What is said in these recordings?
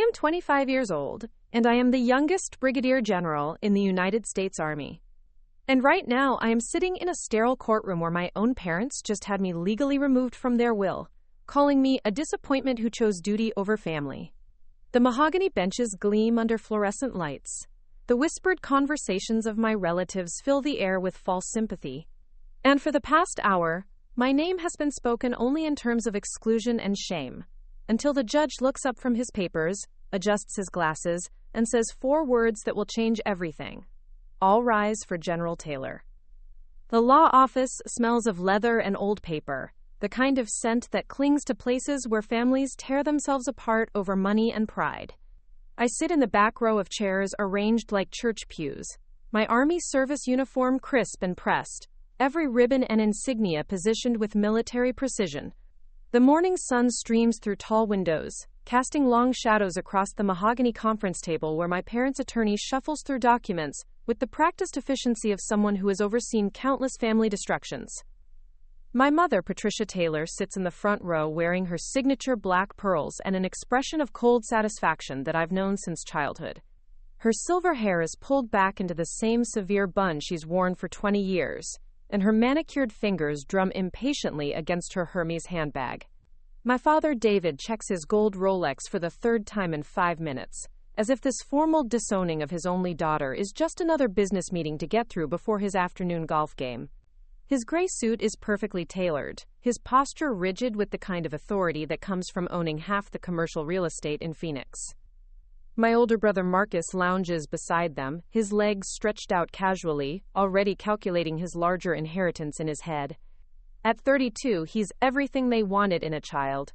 am 25 years old, and I am the youngest brigadier general in the United States Army. And right now, I am sitting in a sterile courtroom where my own parents just had me legally removed from their will, calling me a disappointment who chose duty over family. The mahogany benches gleam under fluorescent lights. The whispered conversations of my relatives fill the air with false sympathy. And for the past hour, my name has been spoken only in terms of exclusion and shame, until the judge looks up from his papers, adjusts his glasses, and says 4 words that will change everything. All rise for General Taylor. The law office smells of leather and old paper, the kind of scent that clings to places where families tear themselves apart over money and pride. I sit in the back row of chairs arranged like church pews, my Army service uniform crisp and pressed, every ribbon and insignia positioned with military precision. The morning sun streams through tall windows, casting long shadows across the mahogany conference table where my parents' attorney shuffles through documents with the practiced efficiency of someone who has overseen countless family destructions. My mother, Patricia Taylor, sits in the front row wearing her signature black pearls and an expression of cold satisfaction that I've known since childhood. Her silver hair is pulled back into the same severe bun she's worn for 20 years, and her manicured fingers drum impatiently against her Hermes handbag. My father, David, checks his gold Rolex for the 3rd time in 5 minutes, as if this formal disowning of his only daughter is just another business meeting to get through before his afternoon golf game. His gray suit is perfectly tailored, his posture rigid with the kind of authority that comes from owning half the commercial real estate in Phoenix. My older brother Marcus lounges beside them, his legs stretched out casually, already calculating his larger inheritance in his head. At 32, he's everything they wanted in a child: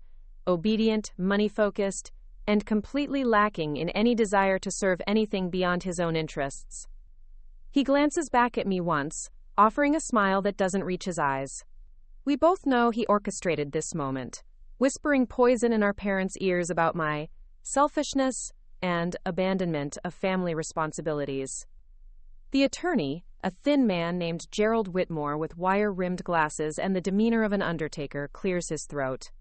obedient, money-focused, and completely lacking in any desire to serve anything beyond his own interests. He glances back at me once, offering a smile that doesn't reach his eyes. We both know he orchestrated this moment, whispering poison in our parents' ears about my selfishness and abandonment of family responsibilities. The attorney, a thin man named Gerald Whitmore with wire-rimmed glasses and the demeanor of an undertaker, clears his throat.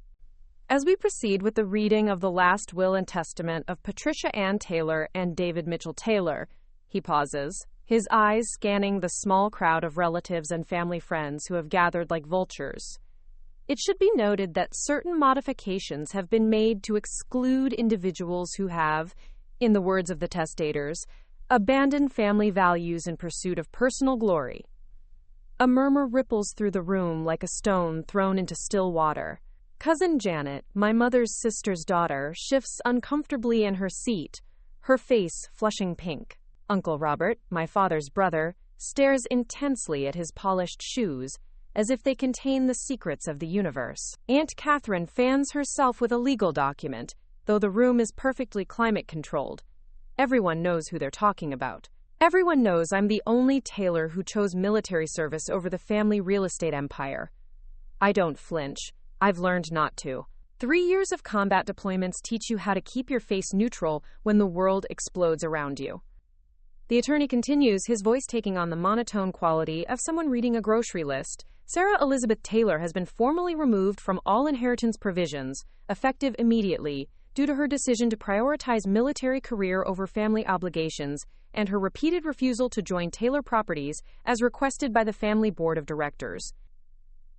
As we proceed with the reading of the last will and testament of Patricia Ann Taylor and David Mitchell Taylor, he pauses, his eyes scanning the small crowd of relatives and family friends who have gathered like vultures. It should be noted that certain modifications have been made to exclude individuals who have, in the words of the testators, abandoned family values in pursuit of personal glory. A murmur ripples through the room like a stone thrown into still water. Cousin Janet, my mother's sister's daughter, shifts uncomfortably in her seat, her face flushing pink. Uncle Robert, my father's brother, stares intensely at his polished shoes, as if they contain the secrets of the universe. Aunt Catherine fans herself with a legal document, though the room is perfectly climate-controlled. Everyone knows who they're talking about. Everyone knows I'm the only Taylor who chose military service over the family real estate empire. I don't flinch. I've learned not to. 3 years of combat deployments teach you how to keep your face neutral when the world explodes around you. The attorney continues, his voice taking on the monotone quality of someone reading a grocery list. Sarah Elizabeth Taylor has been formally removed from all inheritance provisions, effective immediately, due to her decision to prioritize military career over family obligations and her repeated refusal to join Taylor Properties as requested by the family board of directors.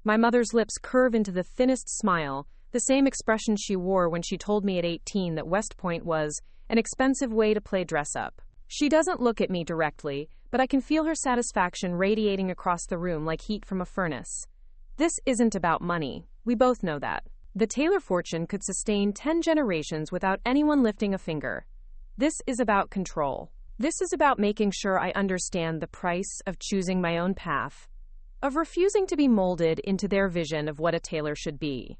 My mother's lips curve into the thinnest smile, the same expression she wore when she told me at 18 that West Point was an expensive way to play dress-up. She doesn't look at me directly, but I can feel her satisfaction radiating across the room like heat from a furnace. This isn't about money. We both know that. The Taylor fortune could sustain 10 generations without anyone lifting a finger. This is about control. This is about making sure I understand the price of choosing my own path, of refusing to be molded into their vision of what a Taylor should be.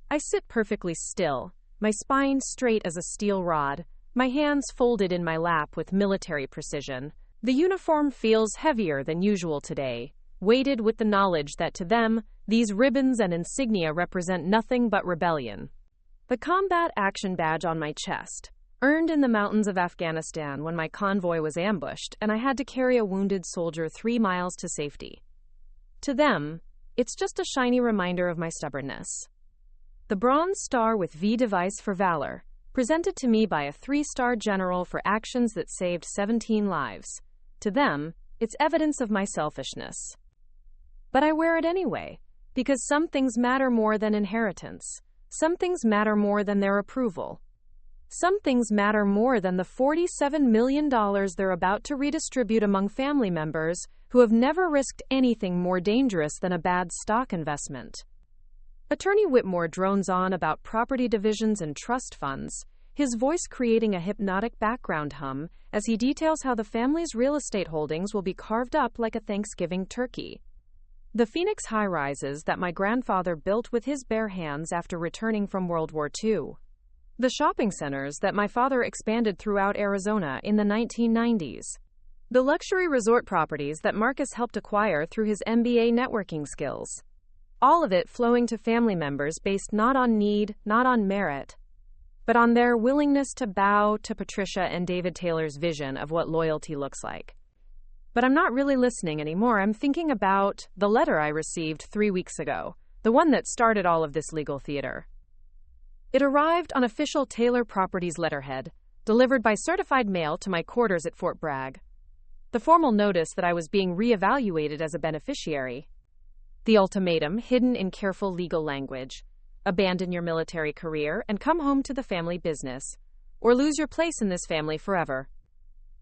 I sit perfectly still, my spine straight as a steel rod, my hands folded in my lap with military precision. The uniform feels heavier than usual today, weighted with the knowledge that to them, these ribbons and insignia represent nothing but rebellion. The combat action badge on my chest, earned in the mountains of Afghanistan when my convoy was ambushed and I had to carry a wounded soldier 3 miles to safety. To them, it's just a shiny reminder of my stubbornness. The bronze star with V device for valor, presented to me by a 3-star general for actions that saved 17 lives. To them, it's evidence of my selfishness. But I wear it anyway, because some things matter more than inheritance. Some things matter more than their approval. Some things matter more than the $47 million they're about to redistribute among family members who have never risked anything more dangerous than a bad stock investment. Attorney Whitmore drones on about property divisions and trust funds, his voice creating a hypnotic background hum as he details how the family's real estate holdings will be carved up like a Thanksgiving turkey. The Phoenix high-rises that my grandfather built with his bare hands after returning from World War II. The shopping centers that my father expanded throughout Arizona in the 1990s. The luxury resort properties that Marcus helped acquire through his MBA networking skills. All of it flowing to family members based not on need, not on merit, but on their willingness to bow to Patricia and David Taylor's vision of what loyalty looks like. But I'm not really listening anymore. I'm thinking about the letter I received 3 weeks ago, the one that started all of this legal theater. It arrived on official Taylor Properties letterhead, delivered by certified mail to my quarters at Fort Bragg. The formal notice that I was being reevaluated as a beneficiary. The ultimatum, hidden in careful legal language: abandon your military career and come home to the family business, or lose your place in this family forever.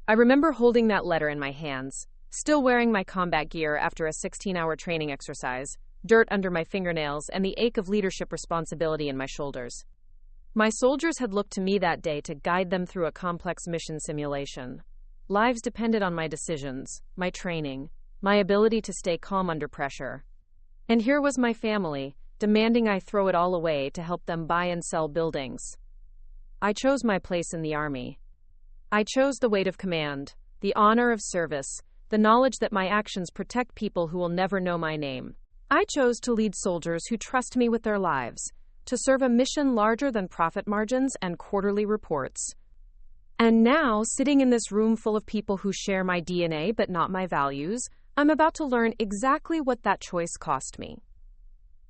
I remember holding that letter in my hands, still wearing my combat gear after a 16-hour training exercise, dirt under my fingernails, and the ache of leadership responsibility in my shoulders. My soldiers had looked to me that day to guide them through a complex mission simulation. Lives depended on my decisions, my training, my ability to stay calm under pressure. And here was my family, demanding I throw it all away to help them buy and sell buildings. I chose my place in the Army. I chose the weight of command, the honor of service, the knowledge that my actions protect people who will never know my name. I chose to lead soldiers who trust me with their lives, to serve a mission larger than profit margins and quarterly reports. And now, sitting in this room full of people who share my DNA but not my values, I'm about to learn exactly what that choice cost me.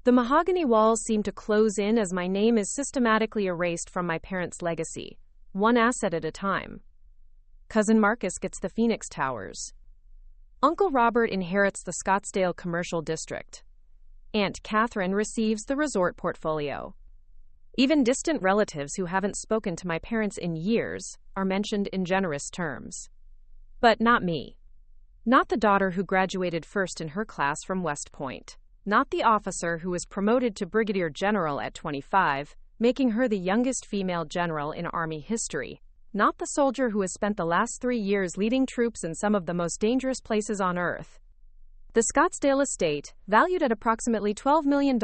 The mahogany walls seem to close in as my name is systematically erased from my parents' legacy, one asset at a time. Cousin Marcus gets the Phoenix Towers. Uncle Robert inherits the Scottsdale Commercial District. Aunt Catherine receives the resort portfolio. Even distant relatives who haven't spoken to my parents in years are mentioned in generous terms. But not me. Not the daughter who graduated first in her class from West Point. Not the officer who was promoted to brigadier general at 25, making her the youngest female general in Army history. Not the soldier who has spent the last 3 years leading troops in some of the most dangerous places on Earth. The Scottsdale estate, valued at approximately $12 million,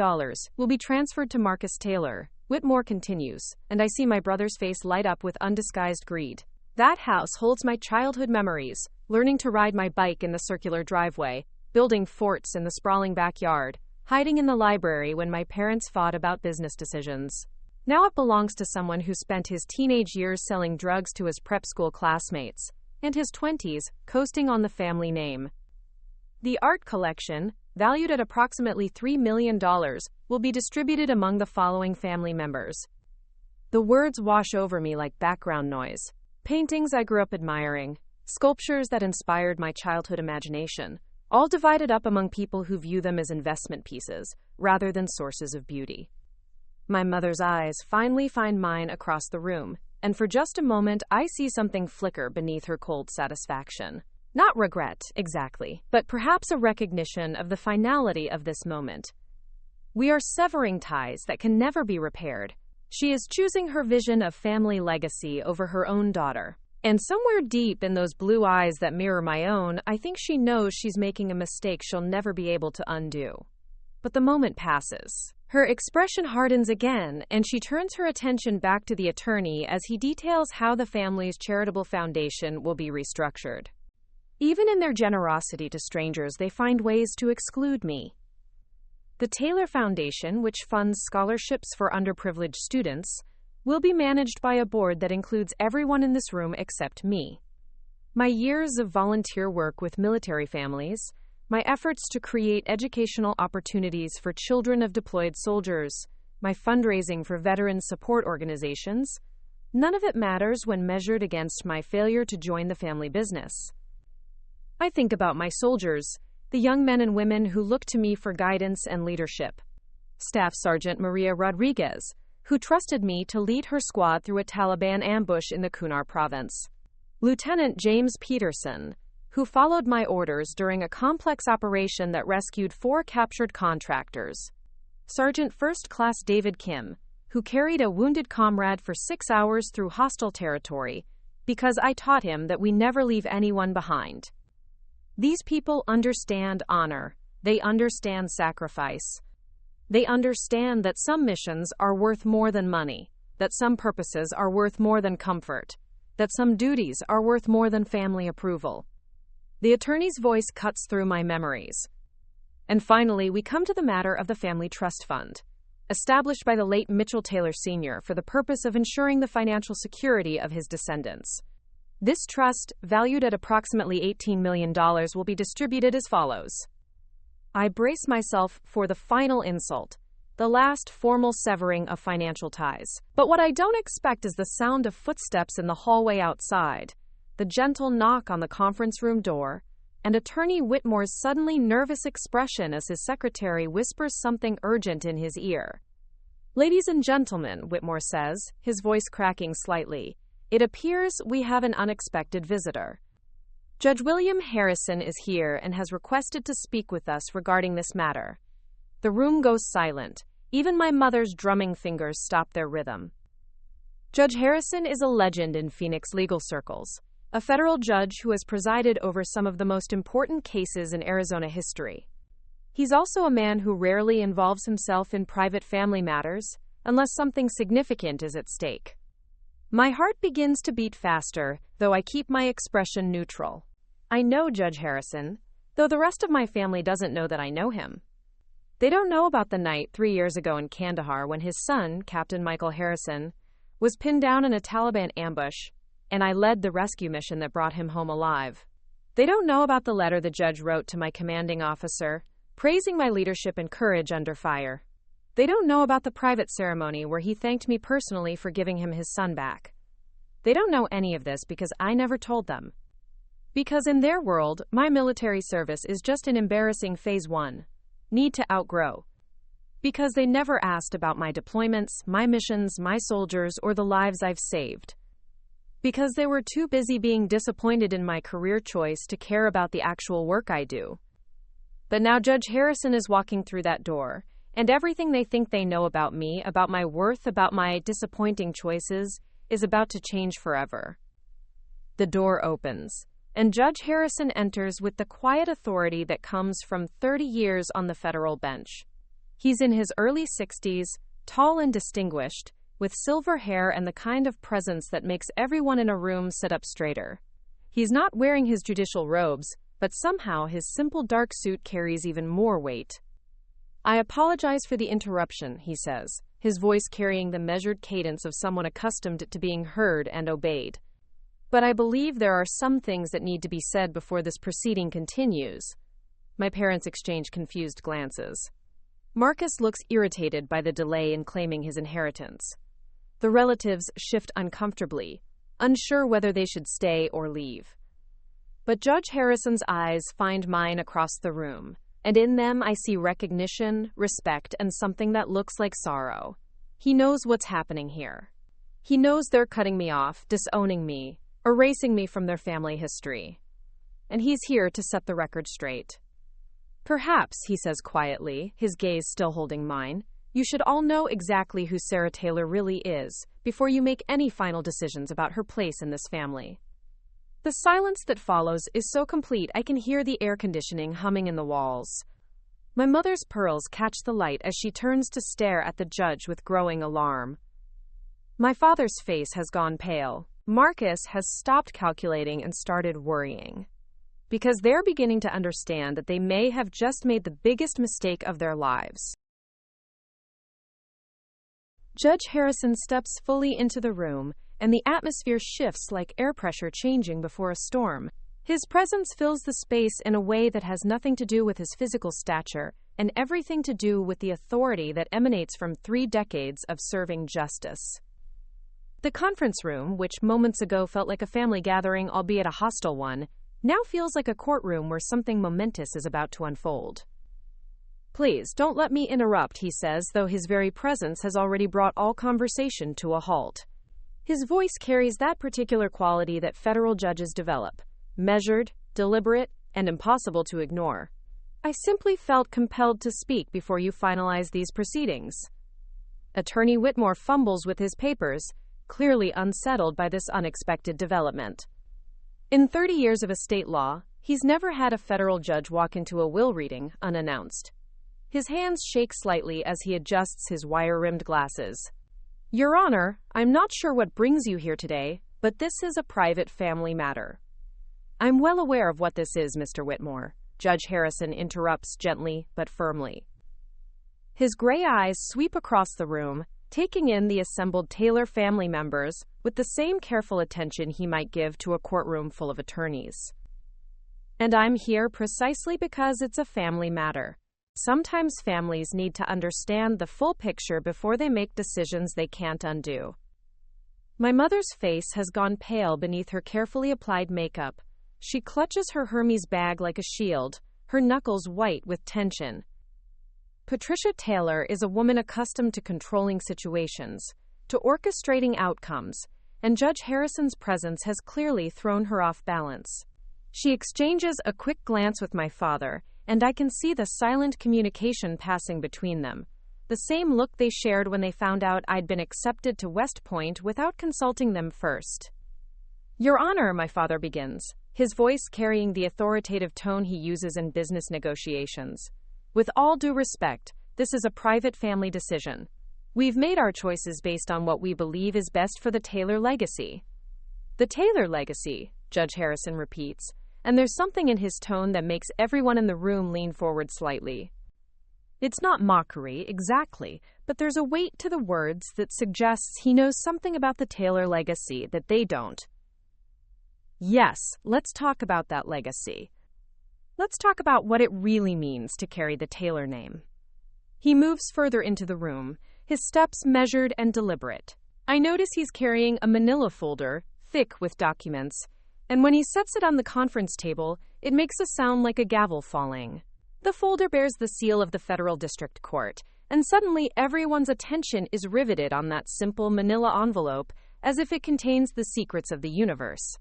will be transferred to Marcus Taylor, Whitmore continues, and I see my brother's face light up with undisguised greed. That house holds my childhood memories, learning to ride my bike in the circular driveway, building forts in the sprawling backyard, hiding in the library when my parents fought about business decisions. Now it belongs to someone who spent his teenage years selling drugs to his prep school classmates, and his 20s coasting on the family name. The art collection, valued at approximately $3 million, will be distributed among the following family members. The words wash over me like background noise. Paintings I grew up admiring, sculptures that inspired my childhood imagination, all divided up among people who view them as investment pieces, rather than sources of beauty. My mother's eyes finally find mine across the room, and for just a moment I see something flicker beneath her cold satisfaction. Not regret, exactly, but perhaps a recognition of the finality of this moment. We are severing ties that can never be repaired. She is choosing her vision of family legacy over her own daughter. And somewhere deep in those blue eyes that mirror my own, I think she knows she's making a mistake she'll never be able to undo. But the moment passes. Her expression hardens again, and she turns her attention back to the attorney as he details how the family's charitable foundation will be restructured. Even in their generosity to strangers, they find ways to exclude me. The Taylor Foundation, which funds scholarships for underprivileged students, will be managed by a board that includes everyone in this room except me. My years of volunteer work with military families, my efforts to create educational opportunities for children of deployed soldiers, my fundraising for veteran support organizations, None of it matters when measured against my failure to join the family business. I think about my soldiers, the young men and women who look to me for guidance and leadership. Staff Sergeant Maria Rodriguez, who trusted me to lead her squad through a Taliban ambush in the Kunar province. Lieutenant James Peterson, who followed my orders during a complex operation that rescued 4 captured contractors. Sergeant First Class David Kim, who carried a wounded comrade for 6 hours through hostile territory, because I taught him that we never leave anyone behind. These people understand honor. They understand sacrifice. They understand that some missions are worth more than money, that some purposes are worth more than comfort, that some duties are worth more than family approval. The attorney's voice cuts through my memories. And finally, we come to the matter of the Family Trust Fund, established by the late Mitchell Taylor Sr. for the purpose of ensuring the financial security of his descendants. This trust, valued at approximately $18 million, will be distributed as follows. I brace myself for the final insult, the last formal severing of financial ties. But what I don't expect is the sound of footsteps in the hallway outside, the gentle knock on the conference room door, and Attorney Whitmore's suddenly nervous expression as his secretary whispers something urgent in his ear. Ladies and gentlemen, Whitmore says, his voice cracking slightly, it appears we have an unexpected visitor. Judge William Harrison is here and has requested to speak with us regarding this matter. The room goes silent. Even my mother's drumming fingers stop their rhythm. Judge Harrison is a legend in Phoenix legal circles, a federal judge who has presided over some of the most important cases in Arizona history. He's also a man who rarely involves himself in private family matters, unless something significant is at stake. My heart begins to beat faster, though I keep my expression neutral. I know Judge Harrison, though the rest of my family doesn't know that I know him. They don't know about the night 3 years ago in Kandahar when his son, Captain Michael Harrison, was pinned down in a Taliban ambush, and I led the rescue mission that brought him home alive. They don't know about the letter the judge wrote to my commanding officer, praising my leadership and courage under fire. They don't know about the private ceremony where he thanked me personally for giving him his son back. They don't know any of this because I never told them. Because in their world, my military service is just an embarrassing phase 1, need to outgrow. Because they never asked about my deployments, my missions, my soldiers, or the lives I've saved. Because they were too busy being disappointed in my career choice to care about the actual work I do. But now Judge Harrison is walking through that door, and everything they think they know about me, about my worth, about my disappointing choices, is about to change forever. The door opens, and Judge Harrison enters with the quiet authority that comes from 30 years on the federal bench. He's in his early 60s, tall and distinguished, with silver hair and the kind of presence that makes everyone in a room sit up straighter. He's not wearing his judicial robes, but somehow his simple dark suit carries even more weight. I apologize for the interruption, he says, his voice carrying the measured cadence of someone accustomed to being heard and obeyed. But I believe there are some things that need to be said before this proceeding continues. My parents exchange confused glances. Marcus looks irritated by the delay in claiming his inheritance. The relatives shift uncomfortably, unsure whether they should stay or leave. But Judge Harrison's eyes find mine across the room, and in them I see recognition, respect, and something that looks like sorrow. He knows what's happening here. He knows they're cutting me off, disowning me, erasing me from their family history. And he's here to set the record straight. Perhaps, he says quietly, his gaze still holding mine, you should all know exactly who Sarah Taylor really is before you make any final decisions about her place in this family. The silence that follows is so complete I can hear the air conditioning humming in the walls. My mother's pearls catch the light as she turns to stare at the judge with growing alarm. My father's face has gone pale. Marcus has stopped calculating and started worrying. Because they're beginning to understand that they may have just made the biggest mistake of their lives. Judge Harrison steps fully into the room, and the atmosphere shifts like air pressure changing before a storm. His presence fills the space in a way that has nothing to do with his physical stature, and everything to do with the authority that emanates from 3 decades of serving justice. The conference room, which moments ago felt like a family gathering, albeit a hostile one, now feels like a courtroom where something momentous is about to unfold. "Please, don't let me interrupt," he says, though his very presence has already brought all conversation to a halt. His voice carries that particular quality that federal judges develop: measured, deliberate, and impossible to ignore. "I simply felt compelled to speak before you finalize these proceedings." Attorney Whitmore fumbles with his papers, clearly unsettled by this unexpected development. In 30 years of estate law, he's never had a federal judge walk into a will reading unannounced. His hands shake slightly as he adjusts his wire-rimmed glasses. "Your Honor, I'm not sure what brings you here today, but this is a private family matter." "I'm well aware of what this is, Mr. Whitmore," Judge Harrison interrupts gently but firmly. His gray eyes sweep across the room, taking in the assembled Taylor family members with the same careful attention he might give to a courtroom full of attorneys. "And I'm here precisely because it's a family matter. Sometimes families need to understand the full picture before they make decisions they can't undo." My mother's face has gone pale beneath her carefully applied makeup. She clutches her Hermes bag like a shield, her knuckles white with tension. Patricia Taylor is a woman accustomed to controlling situations, to orchestrating outcomes, and Judge Harrison's presence has clearly thrown her off balance. She exchanges a quick glance with my father, and I can see the silent communication passing between them, the same look they shared when they found out I'd been accepted to West Point without consulting them first. "Your Honor," my father begins, his voice carrying the authoritative tone he uses in business negotiations. "With all due respect, this is a private family decision. We've made our choices based on what we believe is best for the Taylor legacy." "The Taylor legacy," Judge Harrison repeats, and there's something in his tone that makes everyone in the room lean forward slightly. It's not mockery, exactly, but there's a weight to the words that suggests he knows something about the Taylor legacy that they don't. "Yes, let's talk about that legacy. Let's talk about what it really means to carry the Taylor name." He moves further into the room, his steps measured and deliberate. I notice he's carrying a manila folder, thick with documents, and when he sets it on the conference table, it makes a sound like a gavel falling. The folder bears the seal of the Federal District Court, and suddenly everyone's attention is riveted on that simple manila envelope, as if it contains the secrets of the universe.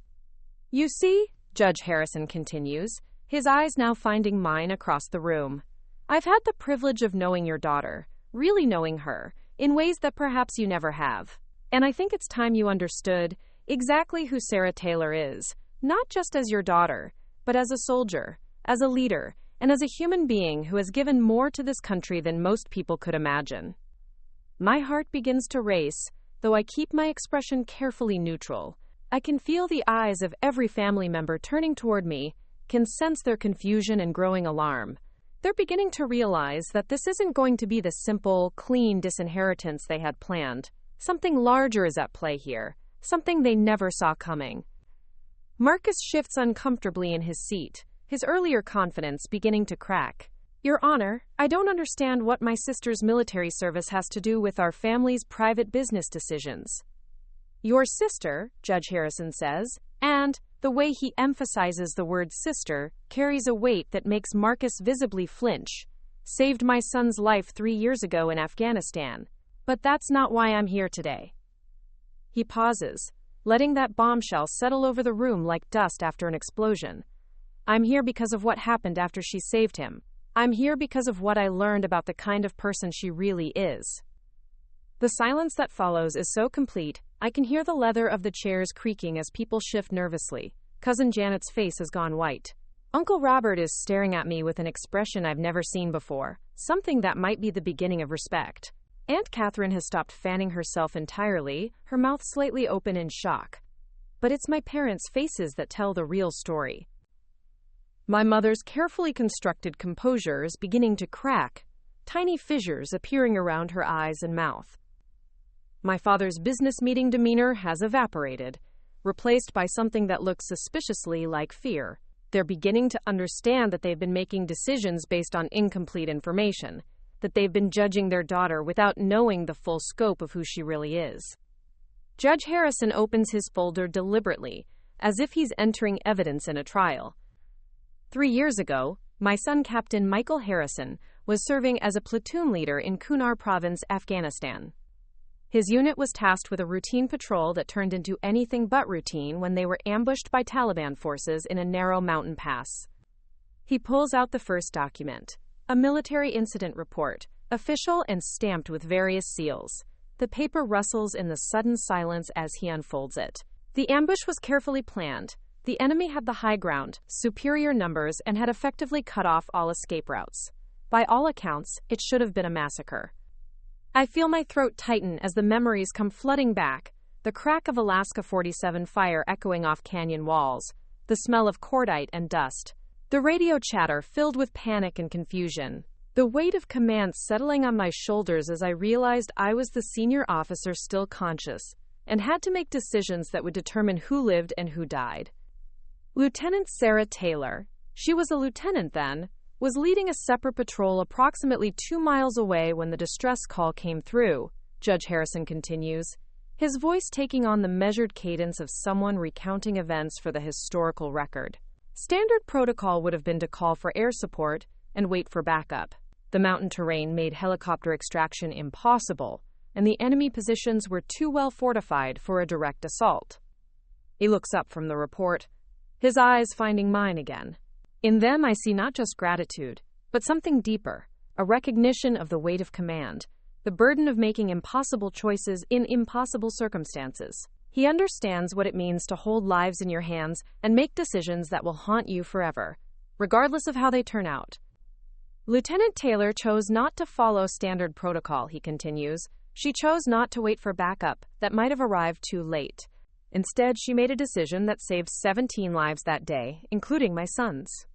"You see," Judge Harrison continues, his eyes now finding mine across the room, "I've had the privilege of knowing your daughter, really knowing her, in ways that perhaps you never have. And I think it's time you understood exactly who Sarah Taylor is, not just as your daughter, but as a soldier, as a leader, and as a human being who has given more to this country than most people could imagine." My heart begins to race, though I keep my expression carefully neutral. I can feel the eyes of every family member turning toward me, can sense their confusion and growing alarm. They're beginning to realize that this isn't going to be the simple, clean disinheritance they had planned. Something larger is at play here, something they never saw coming. Marcus shifts uncomfortably in his seat, his earlier confidence beginning to crack. "Your Honor, I don't understand what my sister's military service has to do with our family's private business decisions." "Your sister," Judge Harrison says, and the way he emphasizes the word sister carries a weight that makes Marcus visibly flinch, "saved my son's life 3 years ago in Afghanistan. But that's not why I'm here today." He pauses, letting that bombshell settle over the room like dust after an explosion. "I'm here because of what happened after she saved him. I'm here because of what I learned about the kind of person she really is." The silence that follows is so complete, I can hear the leather of the chairs creaking as people shift nervously. Cousin Janet's face has gone white. Uncle Robert is staring at me with an expression I've never seen before, something that might be the beginning of respect. Aunt Catherine has stopped fanning herself entirely, her mouth slightly open in shock. But it's my parents' faces that tell the real story. My mother's carefully constructed composure is beginning to crack, tiny fissures appearing around her eyes and mouth. My father's business meeting demeanor has evaporated, replaced by something that looks suspiciously like fear. They're beginning to understand that they've been making decisions based on incomplete information, that they've been judging their daughter without knowing the full scope of who she really is. Judge Harrison opens his folder deliberately, as if he's entering evidence in a trial. 3 years ago, my son Captain Michael Harrison was serving as a platoon leader in Kunar Province, Afghanistan. His unit was tasked with a routine patrol that turned into anything but routine when they were ambushed by Taliban forces in a narrow mountain pass. He pulls out the first document, a military incident report, official and stamped with various seals. The paper rustles in the sudden silence as he unfolds it. The ambush was carefully planned. The enemy had the high ground, superior numbers, and had effectively cut off all escape routes. By all accounts, it should have been a massacre. I feel my throat tighten as the memories come flooding back, the crack of Alaska 47 fire echoing off canyon walls, the smell of cordite and dust, the radio chatter filled with panic and confusion, the weight of command settling on my shoulders as I realized I was the senior officer still conscious and had to make decisions that would determine who lived and who died. Lieutenant Sarah Taylor, she was a lieutenant then, was leading a separate patrol approximately 2 miles away when the distress call came through, Judge Harrison continues, his voice taking on the measured cadence of someone recounting events for the historical record. Standard protocol would have been to call for air support and wait for backup. The mountain terrain made helicopter extraction impossible, and the enemy positions were too well fortified for a direct assault. He looks up from the report, his eyes finding mine again. In them I see not just gratitude, but something deeper, a recognition of the weight of command, the burden of making impossible choices in impossible circumstances. He understands what it means to hold lives in your hands and make decisions that will haunt you forever, regardless of how they turn out. Lieutenant Taylor chose not to follow standard protocol, he continues. She chose not to wait for backup that might have arrived too late. Instead, she made a decision that saved 17 lives that day, including my son's.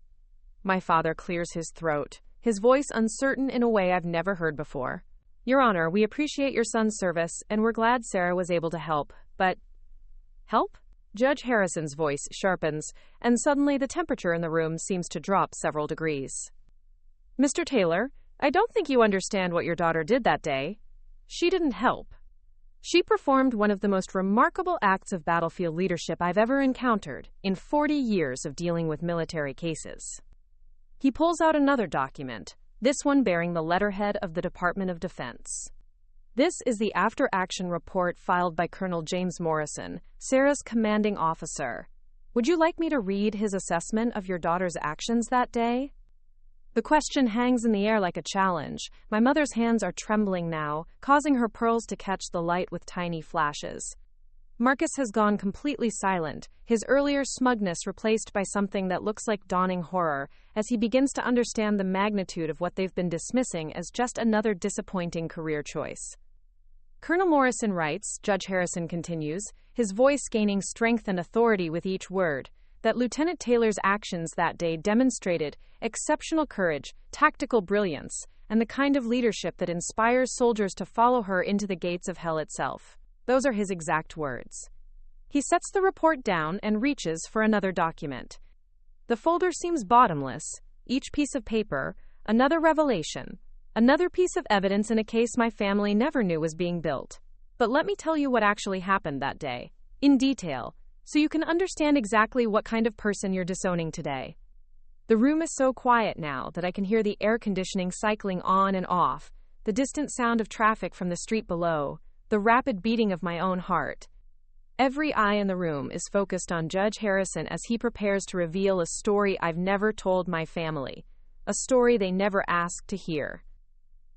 My father clears his throat, his voice uncertain in a way I've never heard before. Your Honor, we appreciate your son's service, and we're glad Sarah was able to help, but... Help? Judge Harrison's voice sharpens, and suddenly the temperature in the room seems to drop several degrees. Mr. Taylor, I don't think you understand what your daughter did that day. She didn't help. She performed one of the most remarkable acts of battlefield leadership I've ever encountered in 40 years of dealing with military cases. He pulls out another document, this one bearing the letterhead of the Department of Defense. This is the after-action report filed by Colonel James Morrison, Sarah's commanding officer. Would you like me to read his assessment of your daughter's actions that day? The question hangs in the air like a challenge. My mother's hands are trembling now, causing her pearls to catch the light with tiny flashes. Marcus has gone completely silent, his earlier smugness replaced by something that looks like dawning horror, as he begins to understand the magnitude of what they've been dismissing as just another disappointing career choice. Colonel Morrison writes, Judge Harrison continues, his voice gaining strength and authority with each word, that Lieutenant Taylor's actions that day demonstrated exceptional courage, tactical brilliance, and the kind of leadership that inspires soldiers to follow her into the gates of hell itself. Those are his exact words. He sets the report down and reaches for another document. The folder seems bottomless, each piece of paper, another revelation, another piece of evidence in a case my family never knew was being built. But let me tell you what actually happened that day, in detail, so you can understand exactly what kind of person you're disowning today. The room is so quiet now that I can hear the air conditioning cycling on and off, the distant sound of traffic from the street below, the rapid beating of my own heart. Every eye in the room is focused on Judge Harrison as he prepares to reveal a story I've never told my family, a story they never asked to hear.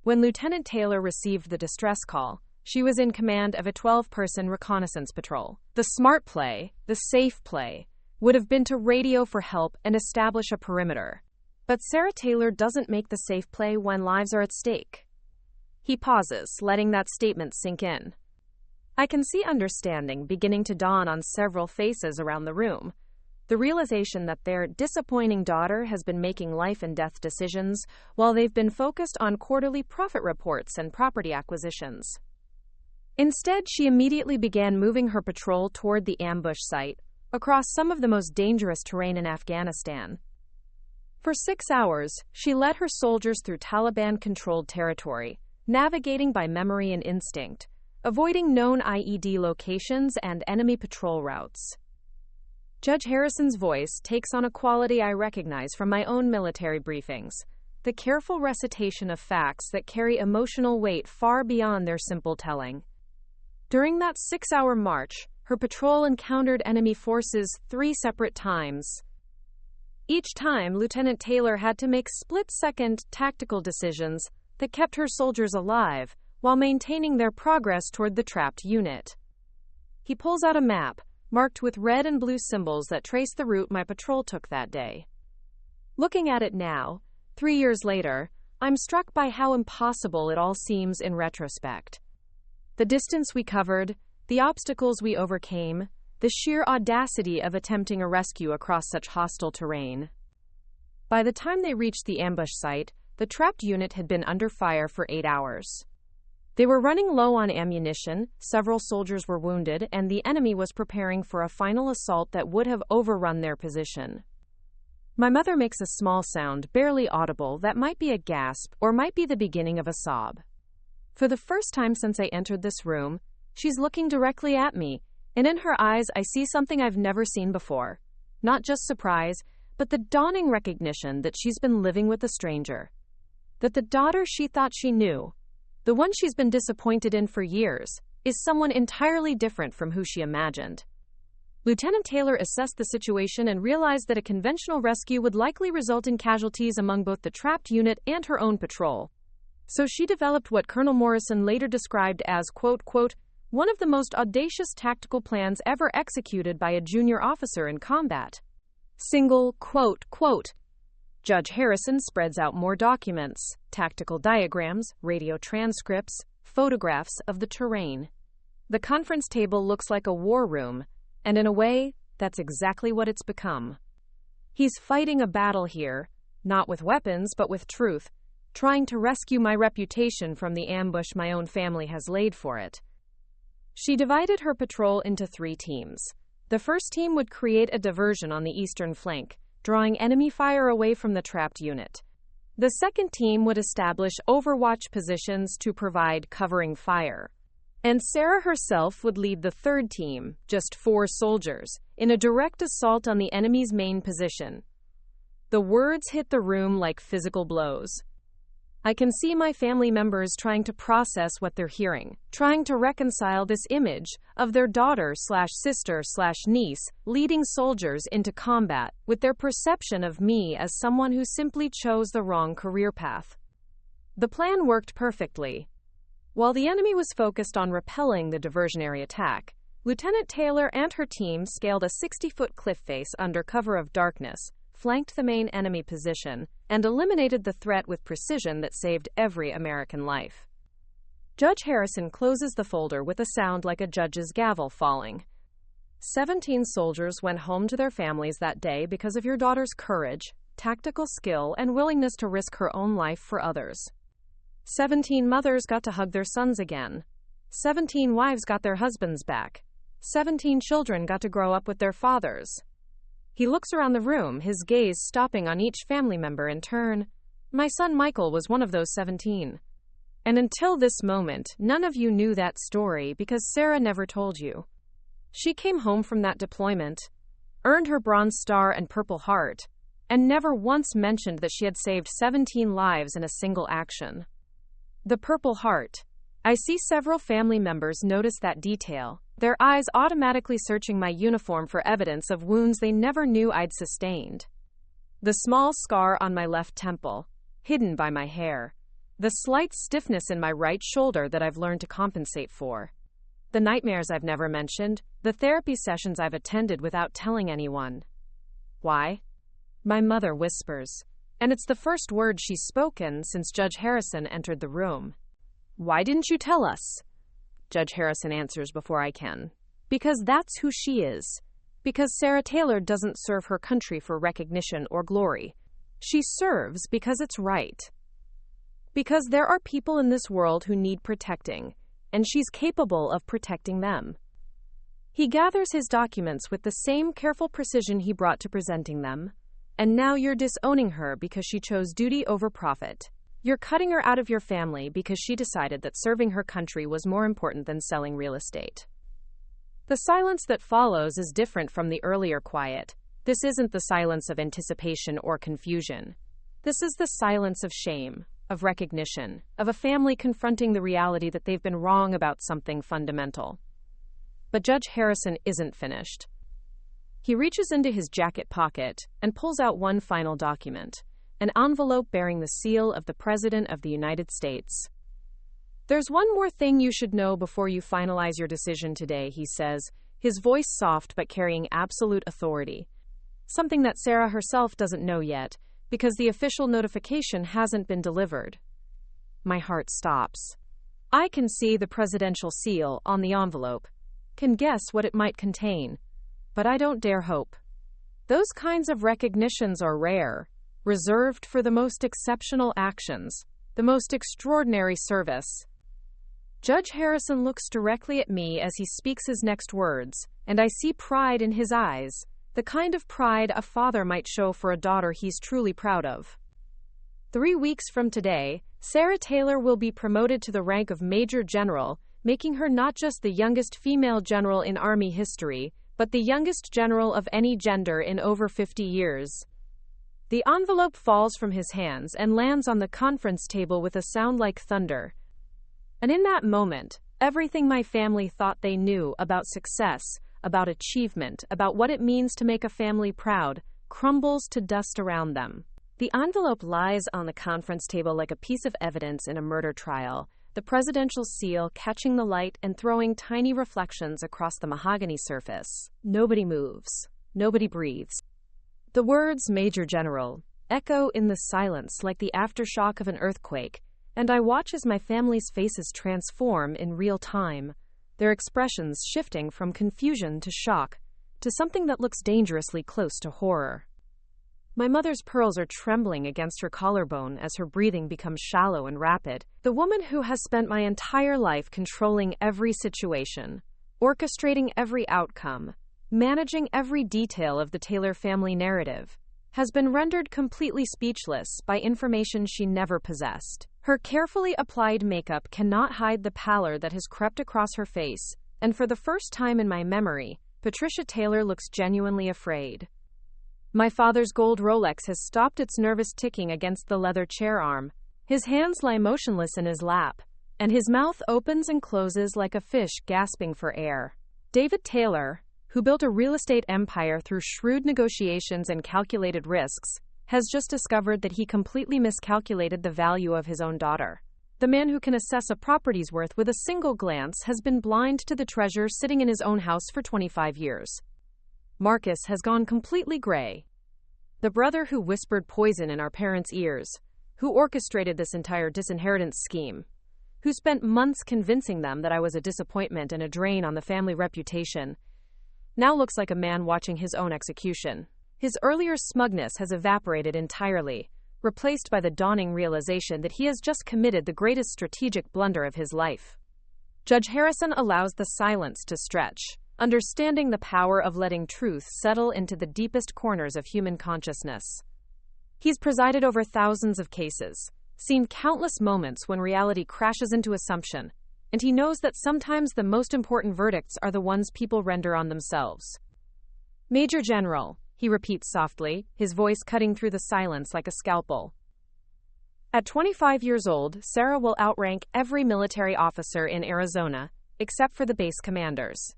When Lieutenant Taylor received the distress call, she was in command of a 12-person reconnaissance patrol. The smart play, the safe play, would have been to radio for help and establish a perimeter. But Sarah Taylor doesn't make the safe play when lives are at stake. He pauses, letting that statement sink in. I can see understanding beginning to dawn on several faces around the room. The realization that their disappointing daughter has been making life and death decisions while they've been focused on quarterly profit reports and property acquisitions. Instead, she immediately began moving her patrol toward the ambush site, across some of the most dangerous terrain in Afghanistan. For 6 hours, she led her soldiers through Taliban-controlled territory, navigating by memory and instinct, avoiding known IED locations and enemy patrol routes. Judge Harrison's voice takes on a quality I recognize from my own military briefings, the careful recitation of facts that carry emotional weight far beyond their simple telling. During that 6-hour march, her patrol encountered enemy forces 3 separate times. Each time, Lieutenant Taylor had to make split-second tactical decisions that kept her soldiers alive while maintaining their progress toward the trapped unit. He pulls out a map, marked with red and blue symbols that trace the route my patrol took that day. Looking at it now, 3 years later, I'm struck by how impossible it all seems in retrospect. The distance we covered, the obstacles we overcame, the sheer audacity of attempting a rescue across such hostile terrain. By the time they reached the ambush site, the trapped unit had been under fire for 8 hours. They were running low on ammunition, several soldiers were wounded, and the enemy was preparing for a final assault that would have overrun their position. My mother makes a small sound, barely audible, that might be a gasp or might be the beginning of a sob. For the first time since I entered this room, she's looking directly at me, and in her eyes I see something I've never seen before. Not just surprise, but the dawning recognition that she's been living with a stranger. That the daughter she thought she knew, the one she's been disappointed in for years, is someone entirely different from who she imagined. Lieutenant Taylor assessed the situation and realized that a conventional rescue would likely result in casualties among both the trapped unit and her own patrol. So she developed what Colonel Morrison later described as, quote, one of the most audacious tactical plans ever executed by a junior officer in combat. Quote. Judge Harrison spreads out more documents, tactical diagrams, radio transcripts, photographs of the terrain. The conference table looks like a war room, and in a way, that's exactly what it's become. He's fighting a battle here, not with weapons, but with truth, trying to rescue my reputation from the ambush my own family has laid for it. She divided her patrol into 3 teams. The first team would create a diversion on the eastern flank, drawing enemy fire away from the trapped unit. The second team would establish overwatch positions to provide covering fire. And Sarah herself would lead the third team, just 4 soldiers, in a direct assault on the enemy's main position. The words hit the room like physical blows. I can see my family members trying to process what they're hearing, trying to reconcile this image of their daughter/sister/niece leading soldiers into combat with their perception of me as someone who simply chose the wrong career path. The plan worked perfectly. While the enemy was focused on repelling the diversionary attack, Lieutenant Taylor and her team scaled a 60-foot cliff face under cover of darkness, flanked the main enemy position, and eliminated the threat with precision that saved every American life. Judge Harrison closes the folder with a sound like a judge's gavel falling. 17 soldiers went home to their families that day because of your daughter's courage, tactical skill, and willingness to risk her own life for others. 17 mothers got to hug their sons again. 17 wives got their husbands back. 17 children got to grow up with their fathers. He looks around the room, his gaze stopping on each family member in turn. My son Michael was one of those 17. And until this moment, none of you knew that story because Sarah never told you. She came home from that deployment, earned her Bronze Star and Purple Heart, and never once mentioned that she had saved 17 lives in a single action. The Purple Heart. I see several family members notice that detail, their eyes automatically searching my uniform for evidence of wounds they never knew I'd sustained. The small scar on my left temple, hidden by my hair. The slight stiffness in my right shoulder that I've learned to compensate for. The nightmares I've never mentioned, the therapy sessions I've attended without telling anyone. Why? My mother whispers, and it's the first word she's spoken since Judge Harrison entered the room. Why didn't you tell us? Judge Harrison answers before I can. Because that's who she is. Because Sarah Taylor doesn't serve her country for recognition or glory. She serves because it's right. Because there are people in this world who need protecting, and she's capable of protecting them. He gathers his documents with the same careful precision he brought to presenting them, and now you're disowning her because she chose duty over profit. You're cutting her out of your family because she decided that serving her country was more important than selling real estate. The silence that follows is different from the earlier quiet. This isn't the silence of anticipation or confusion. This is the silence of shame, of recognition, of a family confronting the reality that they've been wrong about something fundamental. But Judge Harrison isn't finished. He reaches into his jacket pocket and pulls out one final document, an envelope bearing the seal of the President of the United States. There's one more thing you should know before you finalize your decision today, he says, his voice soft but carrying absolute authority. Something that Sarah herself doesn't know yet, because the official notification hasn't been delivered. My heart stops. I can see the presidential seal on the envelope, can guess what it might contain, but I don't dare hope. Those kinds of recognitions are rare, reserved for the most exceptional actions, the most extraordinary service. Judge Harrison looks directly at me as he speaks his next words, and I see pride in his eyes, the kind of pride a father might show for a daughter he's truly proud of. 3 weeks from today, Sarah Taylor will be promoted to the rank of Major General, making her not just the youngest female general in Army history, but the youngest general of any gender in over 50 years. The envelope falls from his hands and lands on the conference table with a sound like thunder. And in that moment, everything my family thought they knew about success, about achievement, about what it means to make a family proud, crumbles to dust around them. The envelope lies on the conference table like a piece of evidence in a murder trial, the presidential seal catching the light and throwing tiny reflections across the mahogany surface. Nobody moves. Nobody breathes. The words Major General echo in the silence like the aftershock of an earthquake, and I watch as my family's faces transform in real time, their expressions shifting from confusion to shock, to something that looks dangerously close to horror. My mother's pearls are trembling against her collarbone as her breathing becomes shallow and rapid. The woman who has spent my entire life controlling every situation, orchestrating every outcome, managing every detail of the Taylor family narrative, has been rendered completely speechless by information she never possessed. Her carefully applied makeup cannot hide the pallor that has crept across her face, and for the first time in my memory, Patricia Taylor looks genuinely afraid. My father's gold Rolex has stopped its nervous ticking against the leather chair arm. His hands lie motionless in his lap, and his mouth opens and closes like a fish gasping for air. David Taylor, who built a real estate empire through shrewd negotiations and calculated risks, has just discovered that he completely miscalculated the value of his own daughter. The man who can assess a property's worth with a single glance has been blind to the treasure sitting in his own house for 25 years. Marcus has gone completely gray. The brother who whispered poison in our parents' ears, who orchestrated this entire disinheritance scheme, who spent months convincing them that I was a disappointment and a drain on the family reputation, now looks like a man watching his own execution. His earlier smugness has evaporated entirely, replaced by the dawning realization that he has just committed the greatest strategic blunder of his life. Judge Harrison allows the silence to stretch, understanding the power of letting truth settle into the deepest corners of human consciousness. He's presided over thousands of cases, seen countless moments when reality crashes into assumption, and he knows that sometimes the most important verdicts are the ones people render on themselves. Major General, he repeats softly, his voice cutting through the silence like a scalpel. At 25 years old, Sarah will outrank every military officer in Arizona, except for the base commanders.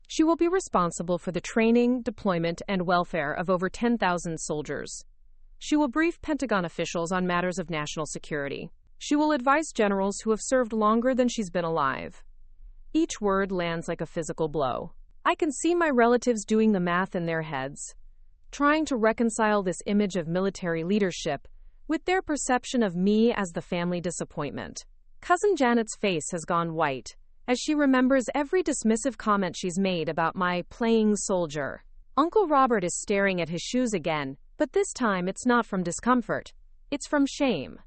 She will be responsible for the training, deployment, and welfare of over 10,000 soldiers. She will brief Pentagon officials on matters of national security. She will advise generals who have served longer than she's been alive. Each word lands like a physical blow. I can see my relatives doing the math in their heads, trying to reconcile this image of military leadership with their perception of me as the family disappointment. Cousin Janet's face has gone white as she remembers every dismissive comment she's made about my playing soldier. Uncle Robert is staring at his shoes again, but this time it's not from discomfort. It's from shame.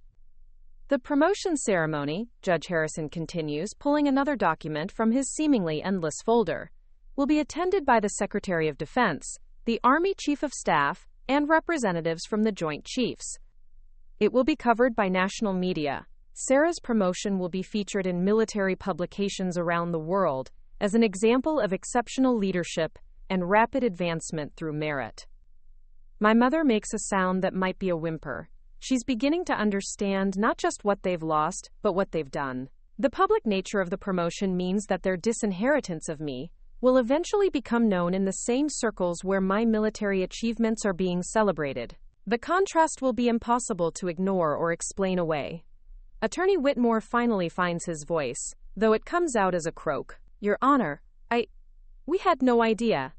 The promotion ceremony, Judge Harrison continues, pulling another document from his seemingly endless folder, will be attended by the Secretary of Defense, the Army Chief of Staff, and representatives from the Joint Chiefs. It will be covered by national media. Sarah's promotion will be featured in military publications around the world as an example of exceptional leadership and rapid advancement through merit. My mother makes a sound that might be a whimper. She's beginning to understand not just what they've lost, but what they've done. The public nature of the promotion means that their disinheritance of me will eventually become known in the same circles where my military achievements are being celebrated. The contrast will be impossible to ignore or explain away. Attorney Whitmore finally finds his voice, though it comes out as a croak. Your Honor, we had no idea.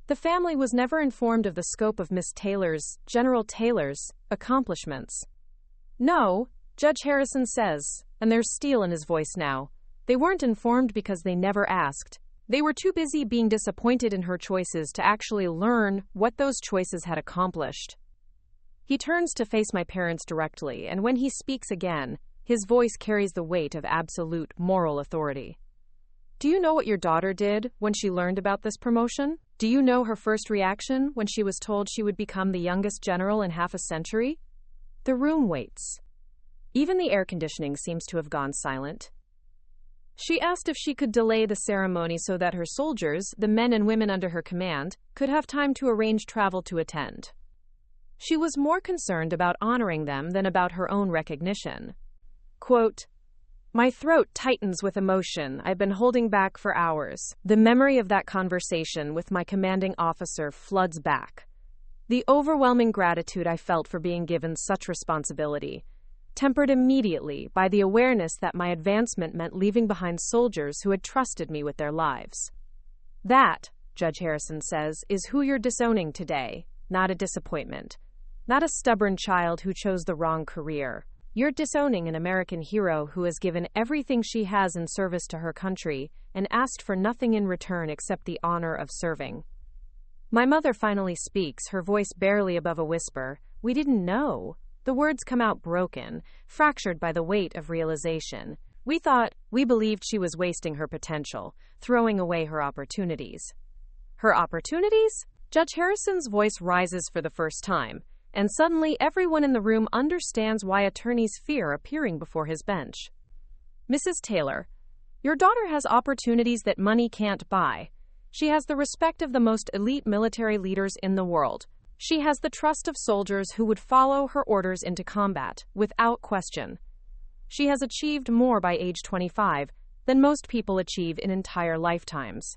The family was never informed of the scope of Miss Taylor's, General Taylor's, accomplishments. No, Judge Harrison says, and there's steel in his voice now. They weren't informed because they never asked. They were too busy being disappointed in her choices to actually learn what those choices had accomplished. He turns to face my parents directly, and when he speaks again, his voice carries the weight of absolute moral authority. Do you know what your daughter did when she learned about this promotion? Do you know her first reaction when she was told she would become the youngest general in half a century? The room waits. Even the air conditioning seems to have gone silent. She asked if she could delay the ceremony so that her soldiers, the men and women under her command, could have time to arrange travel to attend. She was more concerned about honoring them than about her own recognition. Quote, my throat tightens with emotion I've been holding back for hours. The memory of that conversation with my commanding officer floods back. The overwhelming gratitude I felt for being given such responsibility, tempered immediately by the awareness that my advancement meant leaving behind soldiers who had trusted me with their lives. That, Judge Harrison says, is who you're disowning today, not a disappointment, not a stubborn child who chose the wrong career. You're disowning an American hero who has given everything she has in service to her country and asked for nothing in return except the honor of serving. My mother finally speaks, her voice barely above a whisper. We didn't know. The words come out broken, fractured by the weight of realization. We believed she was wasting her potential, throwing away her opportunities. Her opportunities? Judge Harrison's voice rises for the first time, and suddenly everyone in the room understands why attorneys fear appearing before his bench. Mrs. Taylor, your daughter has opportunities that money can't buy. She has the respect of the most elite military leaders in the world. She has the trust of soldiers who would follow her orders into combat, without question. She has achieved more by age 25 than most people achieve in entire lifetimes.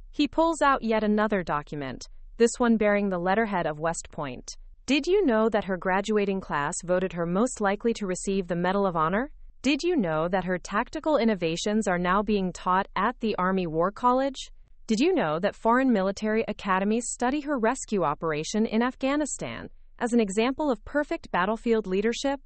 He pulls out yet another document, this one bearing the letterhead of West Point. Did you know that her graduating class voted her most likely to receive the Medal of Honor? Did you know that her tactical innovations are now being taught at the Army War College? Did you know that foreign military academies study her rescue operation in Afghanistan as an example of perfect battlefield leadership?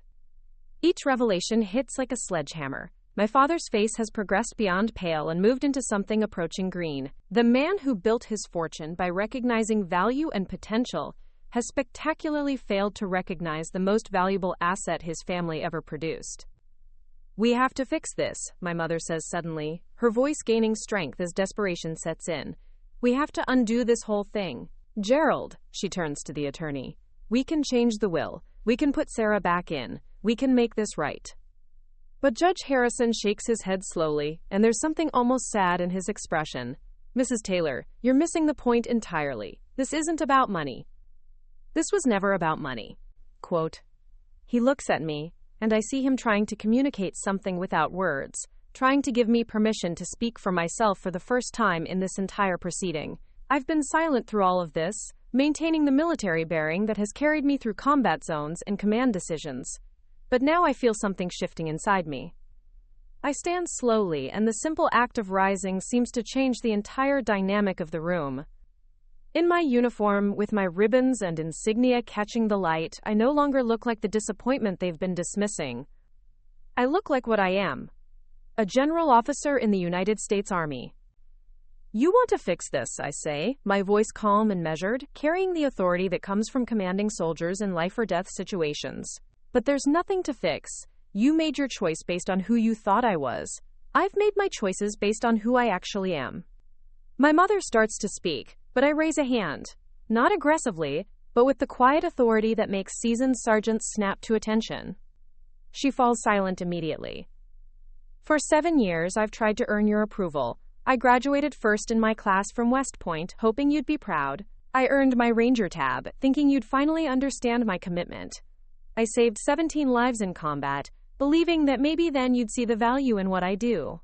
Each revelation hits like a sledgehammer. My father's face has progressed beyond pale and moved into something approaching green. The man who built his fortune by recognizing value and potential has spectacularly failed to recognize the most valuable asset his family ever produced. We have to fix this, my mother says suddenly, her voice gaining strength as desperation sets in. We have to undo this whole thing. Gerald, she turns to the attorney, we can change the will. We can put Sarah back in. We can make this right. But Judge Harrison shakes his head slowly, and there's something almost sad in his expression. Mrs. Taylor, you're missing the point entirely. This isn't about money. This was never about money. Quote, he looks at me, and I see him trying to communicate something without words, trying to give me permission to speak for myself for the first time in this entire proceeding. I've been silent through all of this, maintaining the military bearing that has carried me through combat zones and command decisions. But now I feel something shifting inside me. I stand slowly, and the simple act of rising seems to change the entire dynamic of the room. In my uniform, with my ribbons and insignia catching the light, I no longer look like the disappointment they've been dismissing. I look like what I am. A general officer in the United States Army. You want to fix this, I say, my voice calm and measured, carrying the authority that comes from commanding soldiers in life-or-death situations. But there's nothing to fix. You made your choice based on who you thought I was. I've made my choices based on who I actually am. My mother starts to speak, but I raise a hand. Not aggressively, but with the quiet authority that makes seasoned sergeants snap to attention. She falls silent immediately. For 7 years, I've tried to earn your approval. I graduated first in my class from West Point, hoping you'd be proud. I earned my Ranger tab, thinking you'd finally understand my commitment. I saved 17 lives in combat, believing that maybe then you'd see the value in what I do.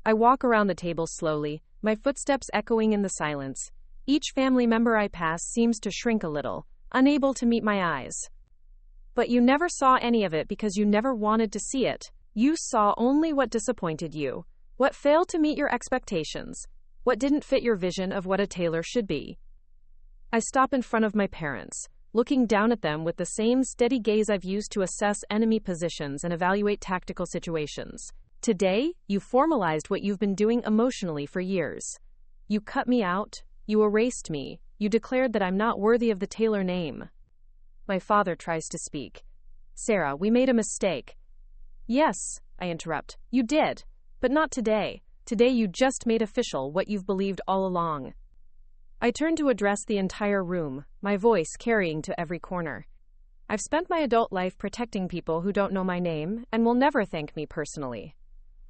I walk around the table slowly, my footsteps echoing in the silence. Each family member I pass seems to shrink a little, unable to meet my eyes. But you never saw any of it because you never wanted to see it. You saw only what disappointed you, what failed to meet your expectations, what didn't fit your vision of what a tailor should be. I stop in front of my parents, looking down at them with the same steady gaze I've used to assess enemy positions and evaluate tactical situations. Today, you formalized what you've been doing emotionally for years. You cut me out, you erased me, you declared that I'm not worthy of the tailor name. My father tries to speak. Sarah, we made a mistake. Yes, I interrupt, you did, but not today. Today you just made official what you've believed all along. I turn to address the entire room, my voice carrying to every corner. I've spent my adult life protecting people who don't know my name and will never thank me personally.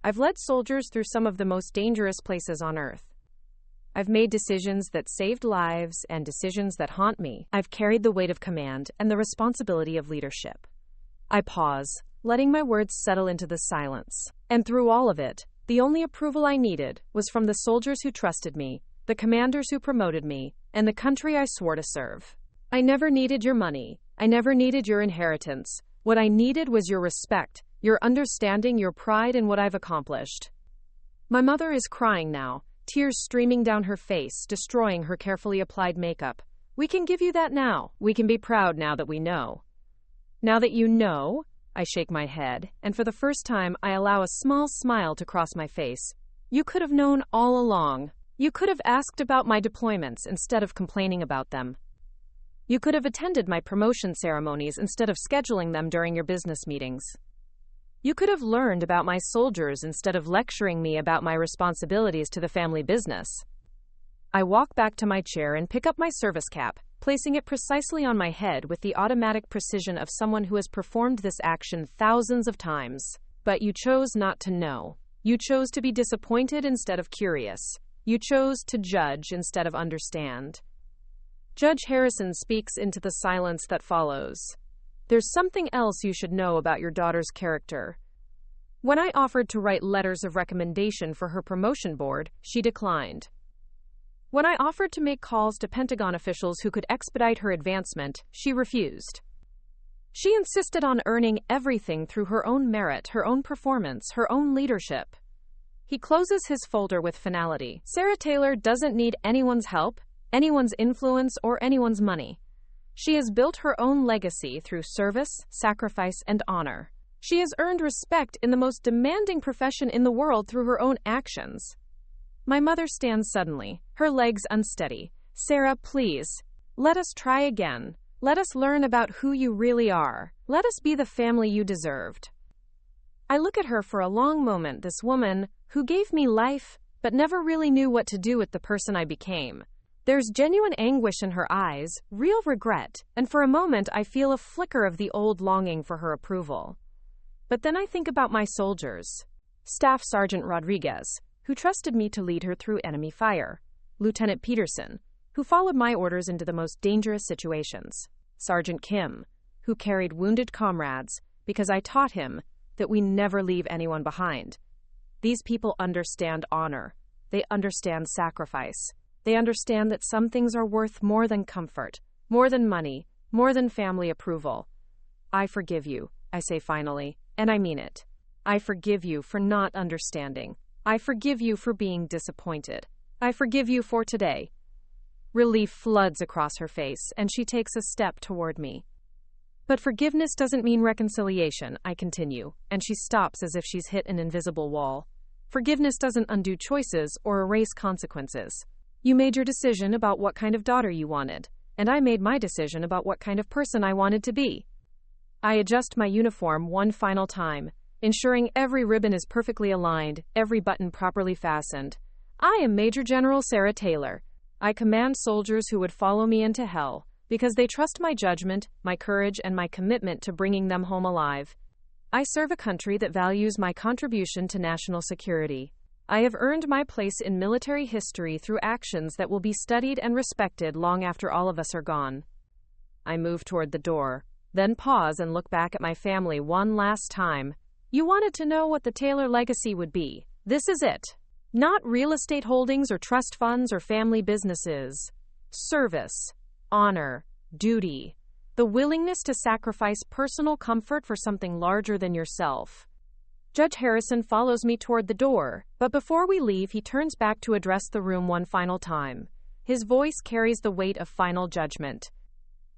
I've led soldiers through some of the most dangerous places on earth. I've made decisions that saved lives and decisions that haunt me. I've carried the weight of command and the responsibility of leadership. I pause, letting my words settle into the silence. And through all of it, the only approval I needed was from the soldiers who trusted me, the commanders who promoted me, and the country I swore to serve. I never needed your money. I never needed your inheritance. What I needed was your respect, your understanding, your pride in what I've accomplished. My mother is crying now, tears streaming down her face, destroying her carefully applied makeup. We can give you that now. We can be proud now that we know. Now that you know, I shake my head, and for the first time I allow a small smile to cross my face. You could have known all along. You could have asked about my deployments instead of complaining about them. You could have attended my promotion ceremonies instead of scheduling them during your business meetings. You could have learned about my soldiers instead of lecturing me about my responsibilities to the family business. I walk back to my chair and pick up my service cap, placing it precisely on my head with the automatic precision of someone who has performed this action thousands of times. But you chose not to know. You chose to be disappointed instead of curious. You chose to judge instead of understand. Judge Harrison speaks into the silence that follows. There's something else you should know about your daughter's character. When I offered to write letters of recommendation for her promotion board, she declined. When I offered to make calls to Pentagon officials who could expedite her advancement, she refused. She insisted on earning everything through her own merit, her own performance, her own leadership. He closes his folder with finality. Sarah Taylor doesn't need anyone's help, anyone's influence, or anyone's money. She has built her own legacy through service, sacrifice, and honor. She has earned respect in the most demanding profession in the world through her own actions. My mother stands suddenly, her legs unsteady. Sarah, please, let us try again. Let us learn about who you really are. Let us be the family you deserved. I look at her for a long moment, this woman who gave me life, but never really knew what to do with the person I became. There's genuine anguish in her eyes, real regret, and for a moment I feel a flicker of the old longing for her approval. But then I think about my soldiers. Staff Sergeant Rodriguez, who trusted me to lead her through enemy fire. Lieutenant Peterson, who followed my orders into the most dangerous situations. Sergeant Kim, who carried wounded comrades because I taught him that we never leave anyone behind. These people understand honor. They understand sacrifice. They understand that some things are worth more than comfort, more than money, more than family approval. I forgive you, I say finally, and I mean it. I forgive you for not understanding. I forgive you for being disappointed. I forgive you for today. Relief floods across her face, and she takes a step toward me. But forgiveness doesn't mean reconciliation, I continue, and she stops as if she's hit an invisible wall. Forgiveness doesn't undo choices or erase consequences. You made your decision about what kind of daughter you wanted, and I made my decision about what kind of person I wanted to be. I adjust my uniform one final time, ensuring every ribbon is perfectly aligned, every button properly fastened. I am Major General Sarah Taylor. I command soldiers who would follow me into hell, Because they trust my judgment, my courage, and my commitment to bringing them home alive. I serve a country that values my contribution to national security. I have earned my place in military history through actions that will be studied and respected long after all of us are gone. I move toward the door, then pause and look back at my family one last time. You wanted to know what the Taylor legacy would be. This is it. Not real estate holdings or trust funds or family businesses. Service, honor, duty, the willingness to sacrifice personal comfort for something larger than yourself. Judge Harrison follows me toward the door, but before we leave, he turns back to address the room one final time. His voice carries the weight of final judgment.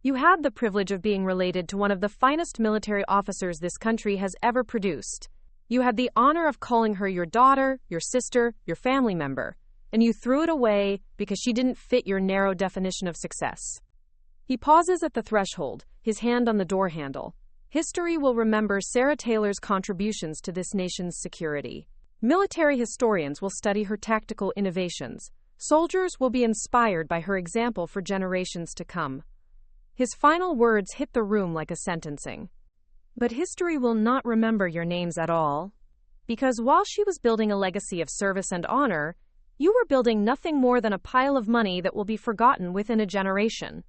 You had the privilege of being related to one of the finest military officers this country has ever produced. You had the honor of calling her your daughter, your sister, your family member, and you threw it away because she didn't fit your narrow definition of success. He pauses at the threshold, his hand on the door handle. History will remember Sarah Taylor's contributions to this nation's security. Military historians will study her tactical innovations. Soldiers will be inspired by her example for generations to come. His final words hit the room like a sentencing. But history will not remember your names at all. Because while she was building a legacy of service and honor, you were building nothing more than a pile of money that will be forgotten within a generation.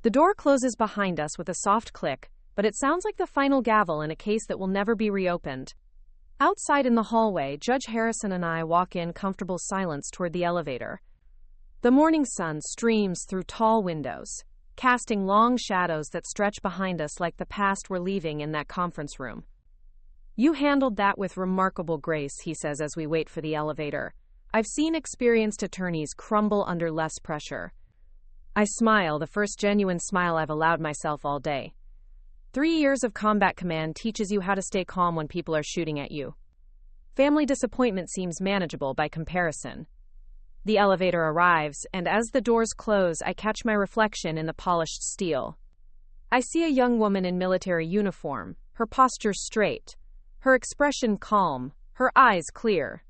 The door closes behind us with a soft click, but it sounds like the final gavel in a case that will never be reopened. Outside in the hallway, Judge Harrison and I walk in comfortable silence toward the elevator. The morning sun streams through tall windows, casting long shadows that stretch behind us like the past we're leaving in that conference room. You handled that with remarkable grace, he says as we wait for the elevator. I've seen experienced attorneys crumble under less pressure. I smile, the first genuine smile I've allowed myself all day. 3 years of combat command teaches you how to stay calm when people are shooting at you. Family disappointment seems manageable by comparison. The elevator arrives, and as the doors close, I catch my reflection in the polished steel. I see a young woman in military uniform, her posture straight, her expression calm, her eyes clear.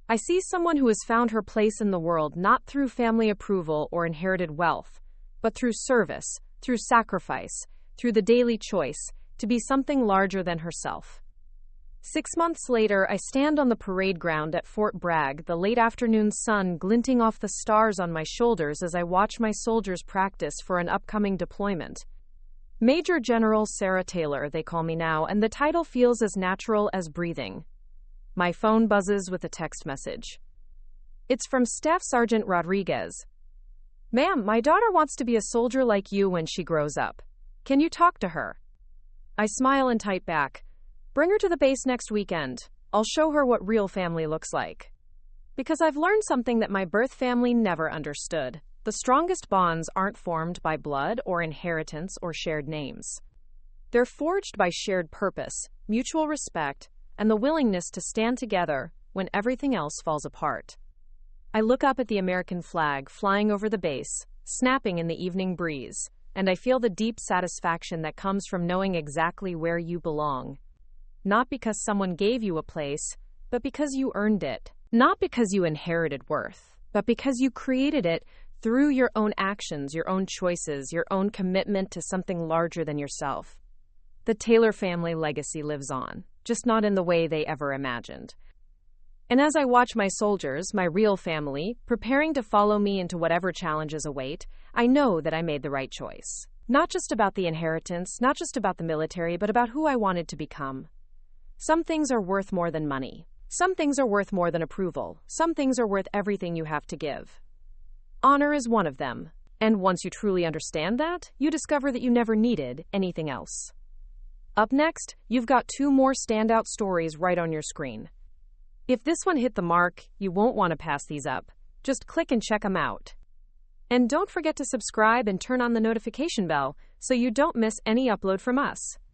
I see someone who has found her place in the world not through family approval or inherited wealth, but through service, through sacrifice, through the daily choice to be something larger than herself. 6 months later, I stand on the parade ground at Fort Bragg, the late afternoon sun glinting off the stars on my shoulders as I watch my soldiers practice for an upcoming deployment. Major General Sarah Taylor, they call me now, and the title feels as natural as breathing. My phone buzzes with a text message. It's from Staff Sergeant Rodriguez. Ma'am, my daughter wants to be a soldier like you when she grows up. Can you talk to her? I smile and type back. Bring her to the base next weekend. I'll show her what real family looks like. Because I've learned something that my birth family never understood. The strongest bonds aren't formed by blood or inheritance or shared names. They're forged by shared purpose, mutual respect, and the willingness to stand together when everything else falls apart. I look up at the American flag flying over the base, snapping in the evening breeze, and I feel the deep satisfaction that comes from knowing exactly where you belong. Not because someone gave you a place, but because you earned it. Not because you inherited worth, but because you created it through your own actions, your own choices, your own commitment to something larger than yourself. The Taylor family legacy lives on, just not in the way they ever imagined. And as I watch my soldiers, my real family, preparing to follow me into whatever challenges await, I know that I made the right choice. Not just about the inheritance, not just about the military, but about who I wanted to become. Some things are worth more than money. Some things are worth more than approval. Some things are worth everything you have to give. Honor is one of them. And once you truly understand that, you discover that you never needed anything else. Up next, you've got 2 more standout stories right on your screen. If this one hit the mark, you won't want to pass these up. Just click and check them out. And don't forget to subscribe and turn on the notification bell so you don't miss any upload from us.